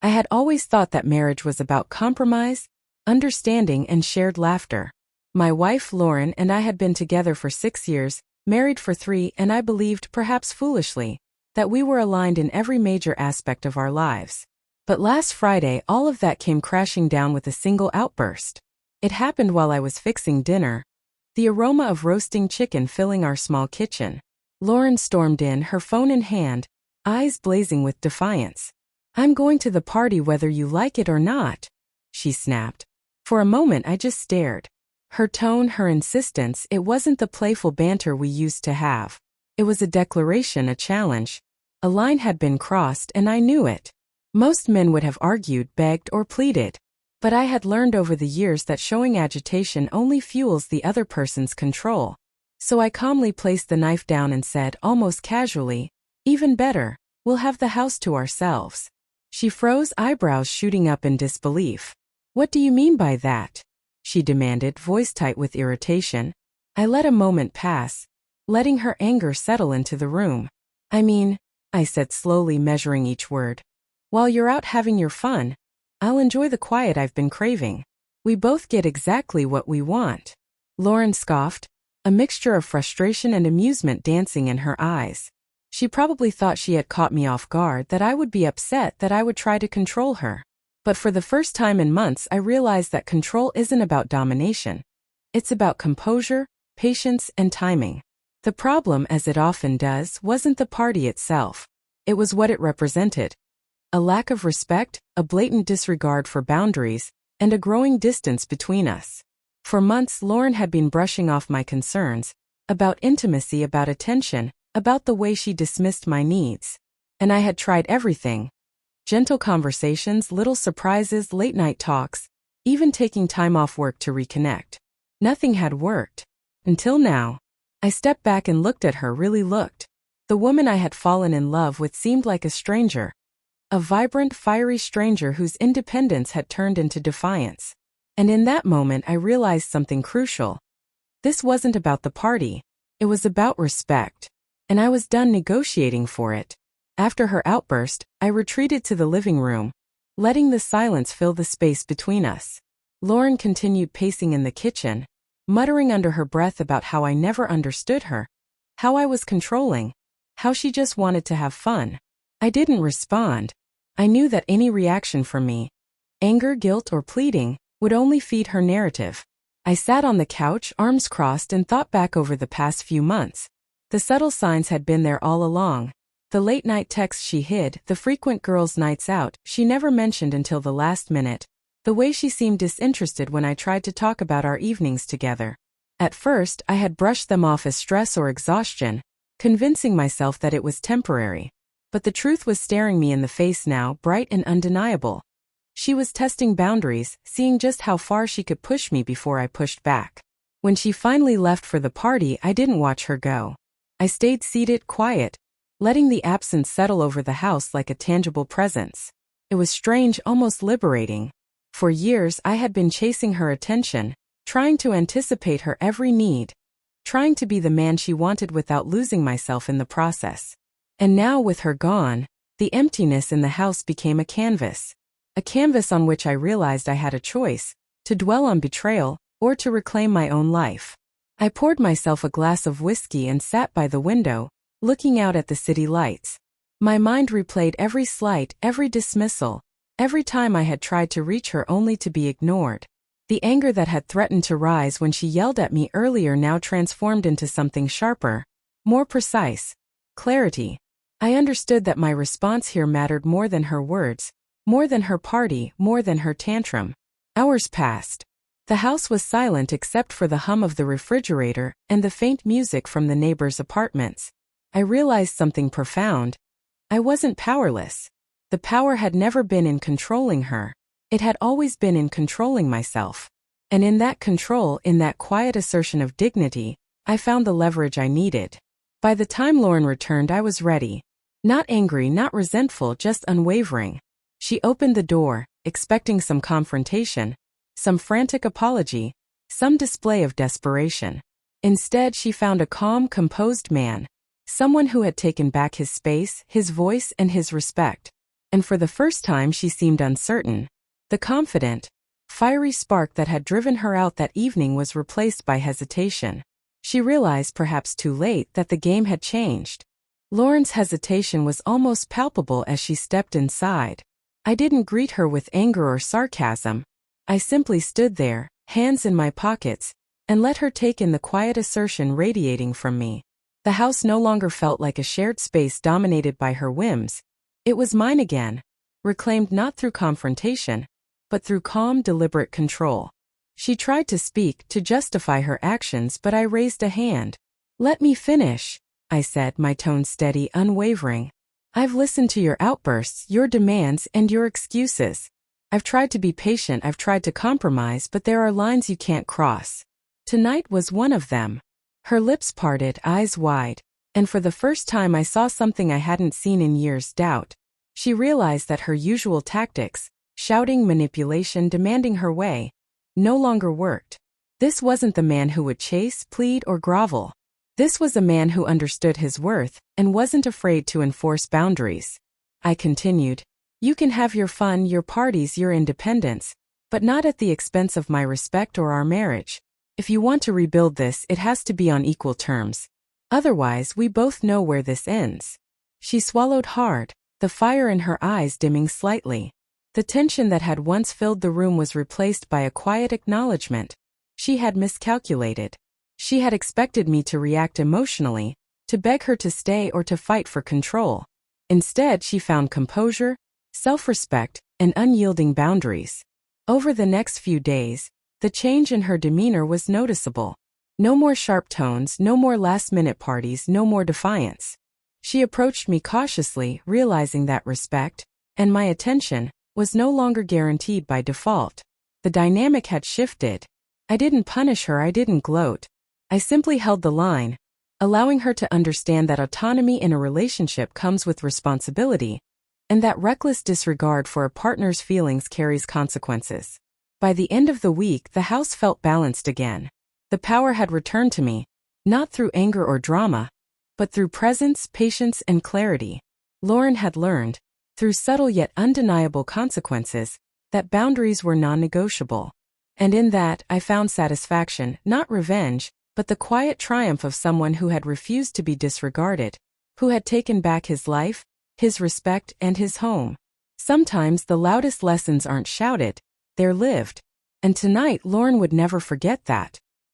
I had always thought that marriage was about compromise, understanding, and shared laughter. My wife, Lauren, and I had been together for 6 years, married for 3, and I believed, perhaps foolishly, that we were aligned in every major aspect of our lives. But last Friday, all of that came crashing down with a single outburst. It happened while I was fixing dinner, the aroma of roasting chicken filling our small kitchen. Lauren stormed in, her phone in hand, eyes blazing with defiance. "I'm going to the party whether you like it or not," she snapped. For a moment I just stared. Her tone, her insistence, it wasn't the playful banter we used to have. It was a declaration, a challenge. A line had been crossed, and I knew it. Most men would have argued, begged, or pleaded. But I had learned over the years that showing agitation only fuels the other person's control. So I calmly placed the knife down and said, almost casually, "Even better, we'll have the house to ourselves." She froze, eyebrows shooting up in disbelief. "What do you mean by that?" she demanded, voice tight with irritation. I let a moment pass, letting her anger settle into the room. "I mean," I said slowly, measuring each word, "while you're out having your fun, I'll enjoy the quiet I've been craving. We both get exactly what we want." Lauren scoffed, a mixture of frustration and amusement dancing in her eyes. She probably thought she had caught me off guard, that I would be upset, that I would try to control her. But for the first time in months, I realized that control isn't about domination. It's about composure, patience, and timing. The problem, as it often does, wasn't the party itself. It was what it represented. A lack of respect, a blatant disregard for boundaries, and a growing distance between us. For months, Lauren had been brushing off my concerns, about intimacy, about attention, about the way she dismissed my needs. And I had tried everything. Gentle conversations, little surprises, late-night talks, even taking time off work to reconnect. Nothing had worked. Until now. I stepped back and looked at her, really looked. The woman I had fallen in love with seemed like a stranger. A vibrant, fiery stranger whose independence had turned into defiance. And in that moment I realized something crucial. This wasn't about the party. It was about respect. And I was done negotiating for it. After her outburst, I retreated to the living room, letting the silence fill the space between us. Lauren continued pacing in the kitchen, muttering under her breath about how I never understood her, how I was controlling, how she just wanted to have fun. I didn't respond. I knew that any reaction from me, anger, guilt, or pleading, would only feed her narrative. I sat on the couch, arms crossed, and thought back over the past few months. The subtle signs had been there all along. The late-night texts she hid, the frequent girls' nights out she never mentioned until the last minute, the way she seemed disinterested when I tried to talk about our evenings together. At first, I had brushed them off as stress or exhaustion, convincing myself that it was temporary. But the truth was staring me in the face now, bright and undeniable. She was testing boundaries, seeing just how far she could push me before I pushed back. When she finally left for the party, I didn't watch her go. I stayed seated, quiet, letting the absence settle over the house like a tangible presence. It was strange, almost liberating. For years I had been chasing her attention, trying to anticipate her every need, trying to be the man she wanted without losing myself in the process. And now, with her gone, the emptiness in the house became a canvas on which I realized I had a choice, to dwell on betrayal, or to reclaim my own life. I poured myself a glass of whiskey and sat by the window, looking out at the city lights. My mind replayed every slight, every dismissal, every time I had tried to reach her only to be ignored. The anger that had threatened to rise when she yelled at me earlier now transformed into something sharper, more precise. Clarity. I understood that my response here mattered more than her words, more than her party, more than her tantrum. Hours passed. The house was silent except for the hum of the refrigerator and the faint music from the neighbors' apartments. I realized something profound. I wasn't powerless. The power had never been in controlling her. It had always been in controlling myself. And in that control, in that quiet assertion of dignity, I found the leverage I needed. By the time Lauren returned, I was ready. Not angry, not resentful, just unwavering. She opened the door, expecting some confrontation, some frantic apology, some display of desperation. Instead, she found a calm, composed man. Someone who had taken back his space, his voice, and his respect. and for the first time she seemed uncertain. The confident, fiery spark that had driven her out that evening was replaced by hesitation. She realized, perhaps too late, that the game had changed. Lauren's hesitation was almost palpable as she stepped inside. I didn't greet her with anger or sarcasm. I simply stood there, hands in my pockets, and let her take in the quiet assertion radiating from me. The house no longer felt like a shared space dominated by her whims. It was mine again, reclaimed not through confrontation, but through calm, deliberate control. She tried to speak, to justify her actions, but I raised a hand. "Let me finish," I said, my tone steady, unwavering. "I've listened to your outbursts, your demands, and your excuses. I've tried to be patient, I've tried to compromise, but there are lines you can't cross. Tonight was one of them." Her lips parted, eyes wide, and for the first time I saw something I hadn't seen in years: doubt. She realized that her usual tactics, shouting, manipulation, demanding her way, no longer worked. This wasn't the man who would chase, plead, or grovel. This was a man who understood his worth and wasn't afraid to enforce boundaries. I continued, "You can have your fun, your parties, your independence, but not at the expense of my respect or our marriage. If you want to rebuild this, it has to be on equal terms. Otherwise, we both know where this ends." She swallowed hard, the fire in her eyes dimming slightly. The tension that had once filled the room was replaced by a quiet acknowledgement. She had miscalculated. She had expected me to react emotionally, to beg her to stay or to fight for control. Instead, she found composure, self-respect, and unyielding boundaries. Over the next few days, the change in her demeanor was noticeable. No more sharp tones, no more last-minute parties, no more defiance. She approached me cautiously, realizing that respect, and my attention, was no longer guaranteed by default. The dynamic had shifted. I didn't punish her, I didn't gloat. I simply held the line, allowing her to understand that autonomy in a relationship comes with responsibility, and that reckless disregard for a partner's feelings carries consequences. By the end of the week, the house felt balanced again. The power had returned to me, not through anger or drama, but through presence, patience, and clarity. Lauren had learned, through subtle yet undeniable consequences, that boundaries were non-negotiable. And in that, I found satisfaction, not revenge, but the quiet triumph of someone who had refused to be disregarded, who had taken back his life, his respect, and his home. Sometimes the loudest lessons aren't shouted, they're lived. And tonight Lauren would never forget that.